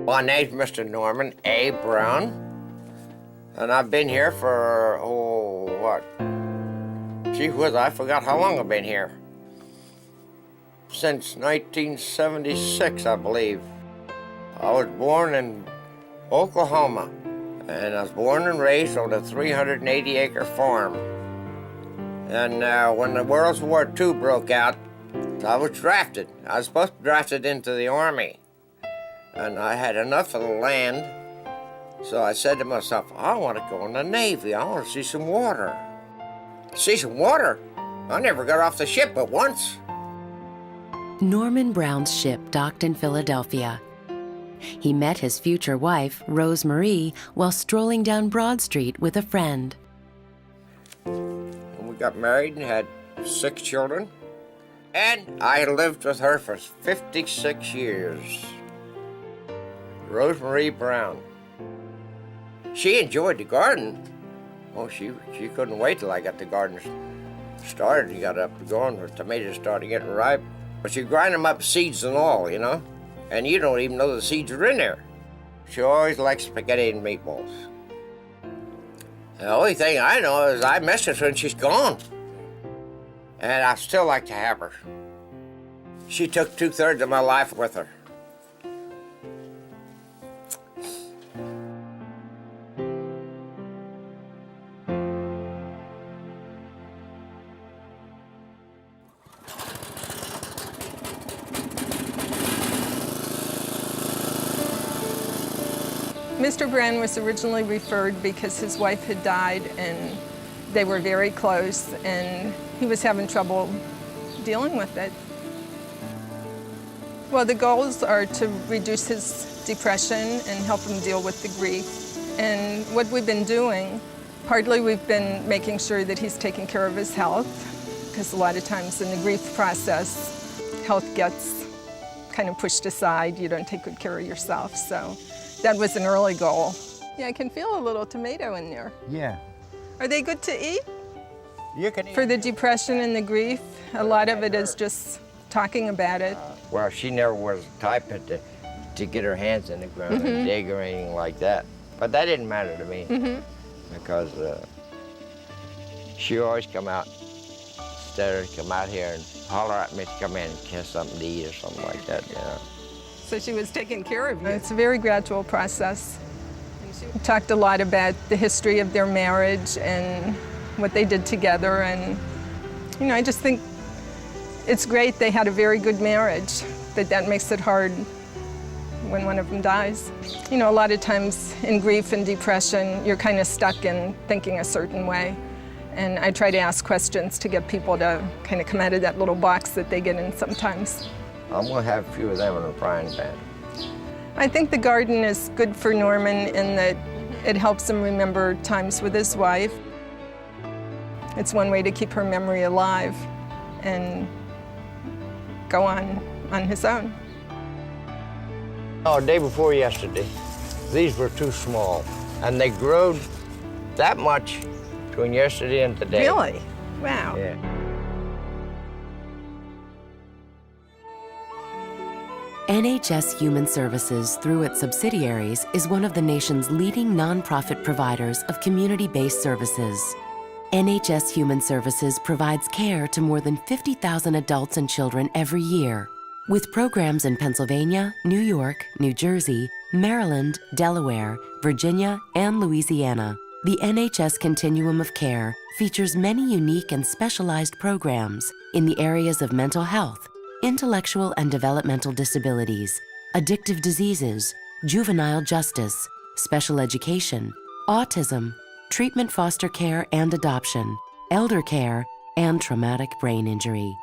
My name's Mr. Norman A. Brown, and I've been here for, gee whiz, I forgot how long I've been here. Since 1976, I believe. I was born in Oklahoma, and I was born and raised on a 380-acre farm. And when the World War II broke out, I was drafted. I was supposed to be drafted into the Army. And I had enough of the land, so I said to myself, I want to go in the Navy. I want to see some water. See some water? I never got off the ship but once. Norman Brown's ship docked in Philadelphia. He met his future wife, Rose Marie, while strolling down Broad Street with a friend. And we got married and had 6 children. And I lived with her for 56 years. Rose Marie Brown. She enjoyed the garden. Oh, she couldn't wait till I got the garden started. You got up and going, the tomatoes started getting ripe. But she grind them up, seeds and all, you know? And you don't even know the seeds are in there. She always likes spaghetti and meatballs. The only thing I know is I miss her when she's gone. And I still like to have her. She took 2/3 of my life with her. Mr. Brown was originally referred because his wife had died and they were very close and he was having trouble dealing with it. Well, the goals are to reduce his depression and help him deal with the grief. And what we've been doing, partly we've been making sure that he's taking care of his health, because a lot of times in the grief process, health gets kind of pushed aside. You don't take good care of yourself, so that was an early goal. Yeah, I can feel a little tomato in there. Yeah. Are they good to eat? You can eat. For the depression and the grief, a lot of it is just talking about it. Well, she never was the type to get her hands in the ground and dig or anything like that. But that didn't matter to me because she always come out, come out here and holler at me to come in and kiss something to eat or something like that, you know. So she was taking care of you. It's a very gradual process. We talked a lot about the history of their marriage and what they did together, and you know, I just think it's great they had a very good marriage, but that makes it hard when one of them dies. You know, a lot of times in grief and depression, you're kind of stuck in thinking a certain way, and I try to ask questions to get people to kind of come out of that little box that they get in sometimes. I'm gonna have a few of them in a frying pan. I think the garden is good for Norman in that it helps him remember times with his wife. It's one way to keep her memory alive and go on his own. Oh, day before yesterday, these were too small, and they grew that much between yesterday and today. Really? Wow. Yeah. NHS Human Services, through its subsidiaries, is one of the nation's leading nonprofit providers of community-based services. NHS Human Services provides care to more than 50,000 adults and children every year, with programs in Pennsylvania, New York, New Jersey, Maryland, Delaware, Virginia, and Louisiana. The NHS Continuum of Care features many unique and specialized programs in the areas of mental health, intellectual and developmental disabilities, addictive diseases, juvenile justice, special education, autism, treatment foster care and adoption, elder care, and traumatic brain injury.